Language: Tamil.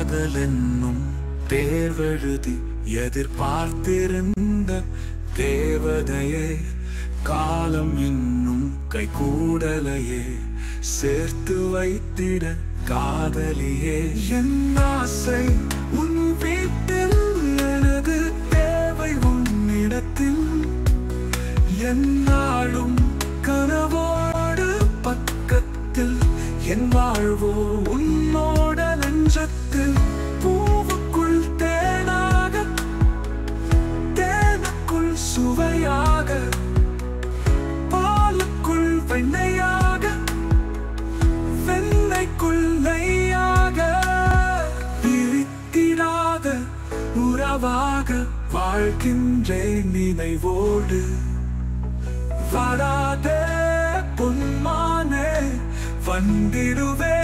காதல் என்னும் தேர்வெழுதி எதிர்பார்த்திருந்த தேவதையே, காலம் என்னும் கைகூடலையே சேர்த்து வைத்திட காதலியே. என் ஆசை உன் வீட்டில், எனது தேவை உன்னிடத்தில், என்னாலும் கனவோடு பக்கத்தில், என் வாழ்வோ உன்னோட நெஞ்சத்தில். பூவுக்குள் தேனாக, தேனுக்குள் சுவையாக, பாலுக்குள் வெண்ணையாக, வெண்ணைக்குள் நெய்யாக, பிரித்திடாத உறவாக வாழ்கின்றேன் நினைவோடு. வராதே பொன்மானே, வந்திடுவே